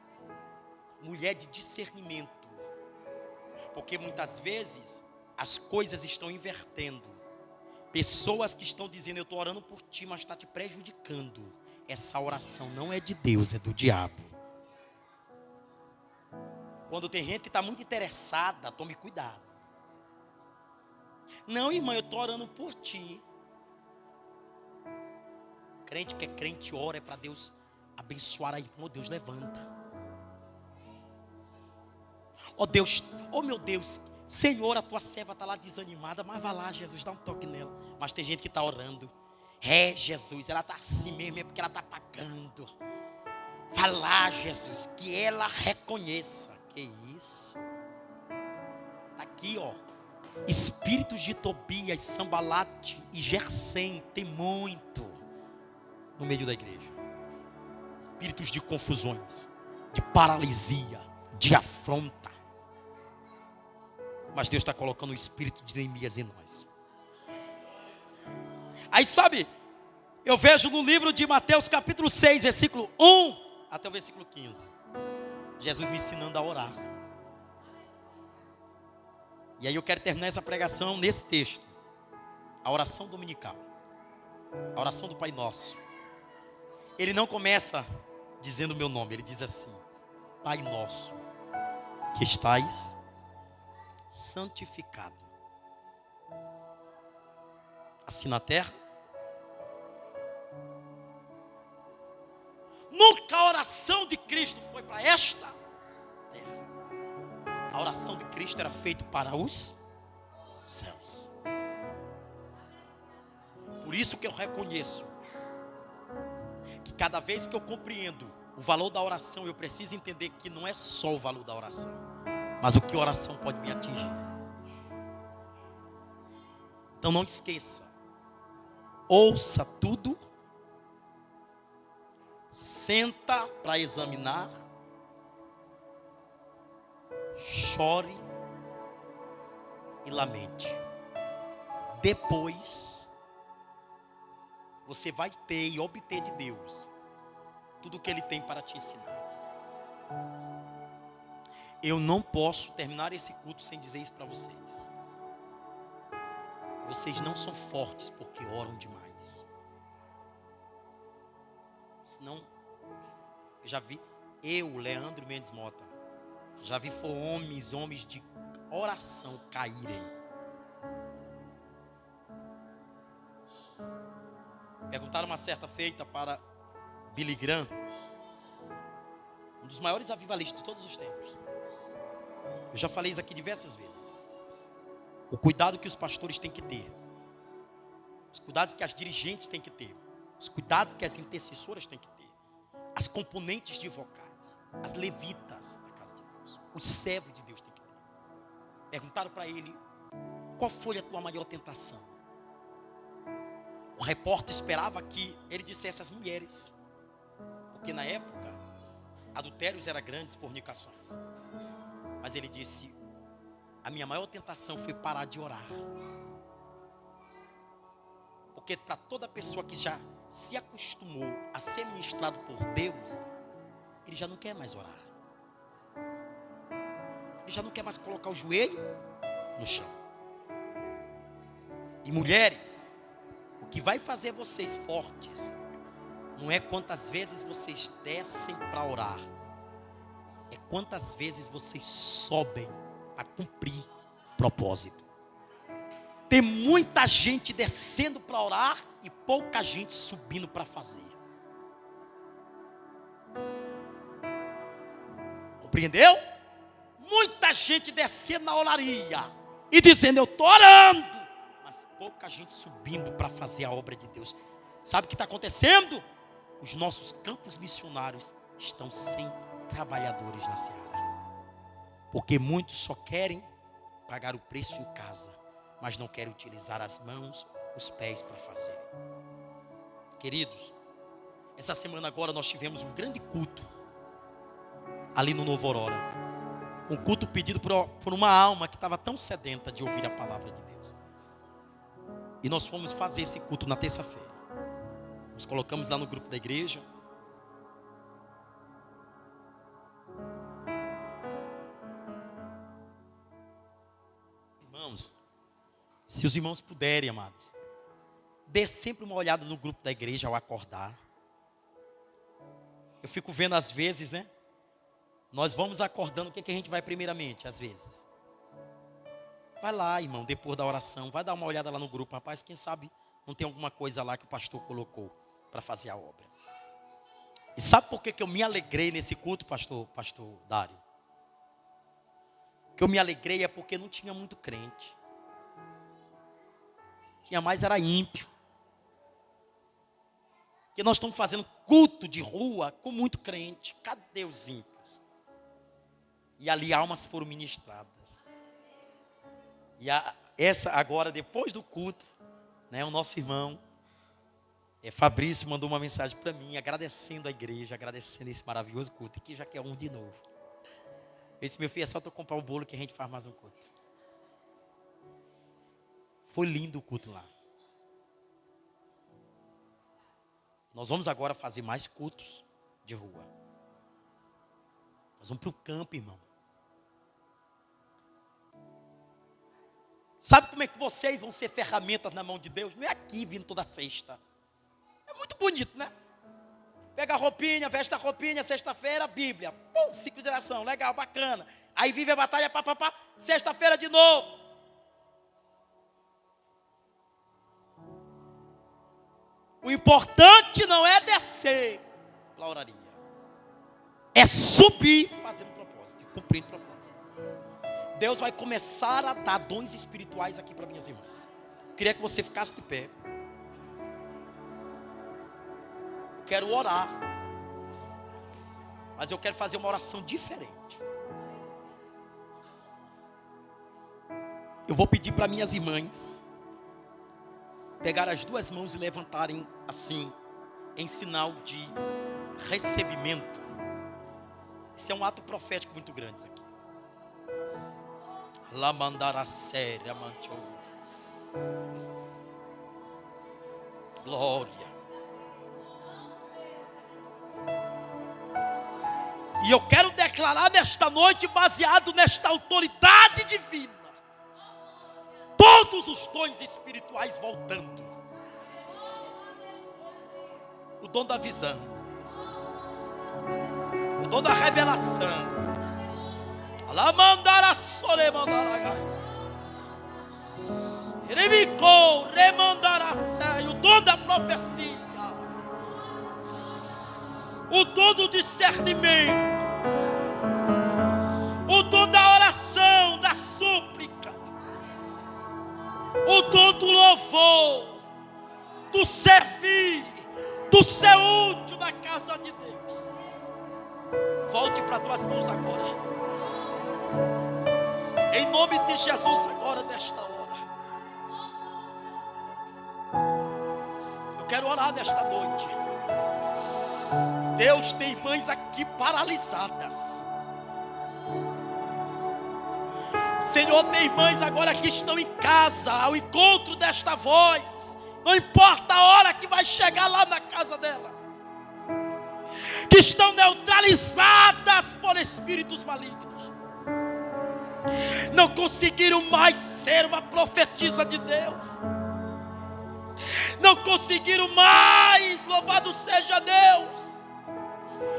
mulher de discernimento. Porque muitas vezes as coisas estão invertendo. Pessoas que estão dizendo eu estou orando por ti, mas está te prejudicando. Essa oração não é de Deus, é do diabo. Quando tem gente que está muito interessada, tome cuidado. Não, irmã, eu estou orando por ti. Crente que é crente ora é para Deus abençoar a irmã. Deus levanta. Deus, meu Deus, Senhor, a tua serva está lá desanimada, mas vai lá, Jesus, dá um toque nela. Mas tem gente que está orando. Jesus, ela está assim mesmo, é porque ela está pagando. Vai lá, Jesus, que ela reconheça. Que isso? Aqui, espíritos de Tobias, Sanbalate e Gesem tem muito no meio da igreja. Espíritos de confusões, de paralisia, de afronta. Mas Deus está colocando o espírito de Neemias em nós. Aí sabe, eu vejo no livro de Mateus capítulo 6, versículo 1 até o versículo 15. Jesus me ensinando a orar. E aí eu quero terminar essa pregação nesse texto. A oração dominical. A oração do Pai Nosso. Ele não começa dizendo o meu nome, ele diz assim: Pai Nosso, que estais santificado, assim na terra. Nunca a oração de Cristo foi para esta terra. A oração de Cristo era feita para os céus. Por isso que eu reconheço que cada vez que eu compreendo o valor da oração, eu preciso entender que não é só o valor da oração, mas o que a oração pode me atingir. Então não esqueça, ouça tudo, senta para examinar, chore e lamente. Depois, você vai ter e obter de Deus tudo o que Ele tem para te ensinar. Eu não posso terminar esse culto sem dizer isso para vocês. Vocês não são fortes porque oram demais. Senão, eu já vi, Leandro Mendes Mota, já vi homens de oração caírem. Perguntaram uma certa feita para Billy Graham, um dos maiores avivalistas de todos os tempos. Eu já falei isso aqui diversas vezes. O cuidado que os pastores têm que ter, os cuidados que as dirigentes têm que ter, os cuidados que as intercessoras têm que ter, as componentes de vocais, as levitas da casa de Deus, os servos de Deus têm que ter. Perguntaram para ele: qual foi a tua maior tentação? O repórter esperava que ele dissesse as mulheres, porque na época adultérios eram grandes fornicações. Mas ele disse: a minha maior tentação foi parar de orar. Porque para toda pessoa que já se acostumou a ser ministrado por Deus, ele já não quer mais orar. Ele já não quer mais colocar o joelho no chão. E mulheres, o que vai fazer vocês fortes não é quantas vezes vocês descem para orar, é quantas vezes vocês sobem a cumprir propósito. Tem muita gente descendo para orar e pouca gente subindo para fazer. Compreendeu? Muita gente descendo na olaria e dizendo: eu estou orando, mas pouca gente subindo para fazer a obra de Deus. Sabe o que está acontecendo? Os nossos campos missionários estão sem trabalhadores na seara, porque muitos só querem pagar o preço em casa, mas não querem utilizar as mãos, os pés para fazer. Queridos, essa semana agora nós tivemos um grande culto ali no Novo Aurora. Um culto pedido por uma alma que estava tão sedenta de ouvir a palavra de Deus. E nós fomos fazer esse culto na terça-feira. Nos colocamos lá no grupo da igreja. Irmãos, se os irmãos puderem, amados, dê sempre uma olhada no grupo da igreja ao acordar. Eu fico vendo às vezes, né? Nós vamos acordando, o que a gente vai primeiramente, às vezes? Vai lá, irmão, depois da oração, vai dar uma olhada lá no grupo. Rapaz, quem sabe não tem alguma coisa lá que o pastor colocou para fazer a obra. E sabe por que eu me alegrei nesse culto, pastor Dário? Que eu me alegrei é porque não tinha muito crente. Tinha mais, era ímpio. Que nós estamos fazendo culto de rua com muito crente. Cadê os ímpios? E ali almas foram ministradas. E essa agora, depois do culto, né, o nosso irmão Fabrício mandou uma mensagem para mim, agradecendo a igreja, agradecendo esse maravilhoso culto, e que já quer um de novo. Eu disse: meu filho, é só tu comprar o bolo que a gente faz mais um culto. Foi lindo o culto lá. Nós vamos agora fazer mais cultos de rua. Nós vamos para o campo, irmão. Sabe como é que vocês vão ser ferramentas na mão de Deus? Não é aqui vindo toda sexta. É muito bonito, né? Pega a roupinha, veste a roupinha, sexta-feira, Bíblia. Pum, ciclo de oração, legal, bacana. Aí vive a batalha, pá, sexta-feira de novo. O importante não é descer para a oraria. É subir fazendo propósito, cumprindo propósito. Deus vai começar a dar dons espirituais aqui para minhas irmãs. Eu queria que você ficasse de pé. Eu quero orar. Mas eu quero fazer uma oração diferente. Eu vou pedir para minhas irmãs pegar as duas mãos e levantarem assim, em sinal de recebimento. Isso é um ato profético muito grande isso aqui. La mandara séria, manchou. Glória. E eu quero declarar nesta noite, baseado nesta autoridade divina, todos os dons espirituais voltando. O dom da visão, o dom da revelação, o dom da profecia, o dom do discernimento, o dom da oração, da súplica, o dom do louvor, do servir, do ser útil na casa de Deus. Volte para tuas mãos agora. Em nome de Jesus agora, nesta hora. Eu quero orar nesta noite. Deus, tem mães aqui paralisadas. Senhor, tem mães agora que estão em casa, ao encontro desta voz. Não importa a hora que vai chegar lá na casa dela. Que estão neutralizadas por espíritos malignos. Não conseguiram mais ser uma profetisa de Deus. Não conseguiram mais, louvado seja Deus,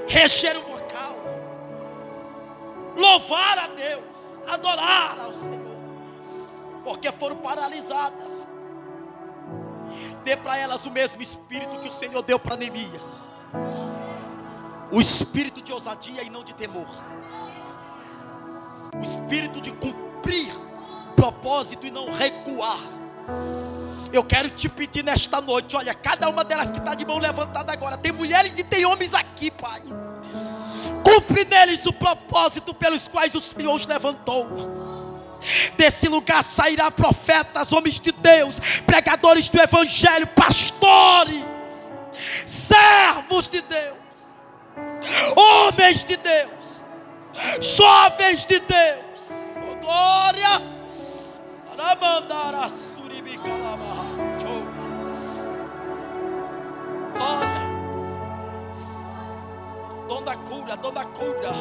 reger o vocal, louvar a Deus, adorar ao Senhor, porque foram paralisadas. Dê para elas o mesmo espírito que o Senhor deu para Neemias, o espírito de ousadia e não de temor, o espírito de cumprir propósito e não recuar. Eu quero te pedir nesta noite, olha, cada uma delas que está de mão levantada agora, tem mulheres e tem homens aqui, Pai. Cumpre neles o propósito pelos quais o Senhor os levantou. Desse lugar sairá profetas, homens de Deus, pregadores do Evangelho, pastores, servos de Deus, homens de Deus, jovens de Deus. Oh, glória! Para mandar a glória. Dom da cura, dom da cura.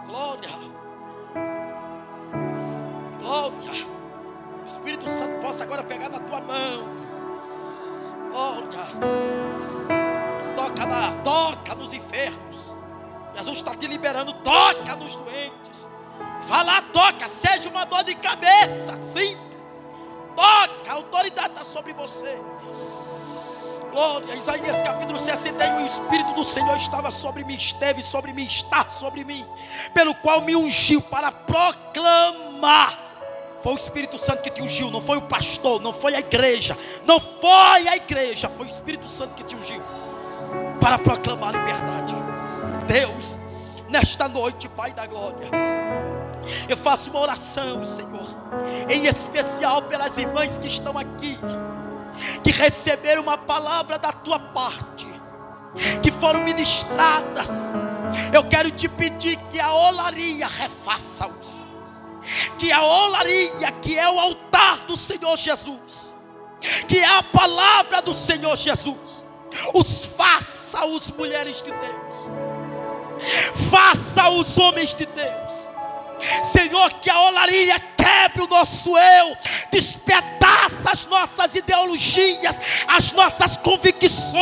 Glória. Glória. O Espírito Santo possa agora pegar na tua mão. Glória. Toca nos enfermos. Jesus está te liberando. Toca nos doentes. Vá lá, toca. Seja uma dor de cabeça simples. Toca. A autoridade está sobre você. Glória. Isaías capítulo 61. O Espírito do Senhor estava sobre mim, esteve sobre mim, está sobre mim, pelo qual me ungiu para proclamar. Foi o Espírito Santo que te ungiu, não foi o pastor, não foi a igreja, não foi a igreja, foi o Espírito Santo que te ungiu para proclamar a liberdade. Deus, nesta noite, Pai da glória, eu faço uma oração, Senhor, em especial pelas irmãs que estão aqui, que receberam uma palavra da tua parte, que foram ministradas. Eu quero te pedir que a olaria refaça-os, que a olaria, que é o altar do Senhor Jesus, que é a palavra do Senhor Jesus, Faça-os mulheres de Deus. Faça-os homens de Deus. Senhor, que a olaria quebre o nosso eu, despedaça as nossas ideologias, as nossas convicções.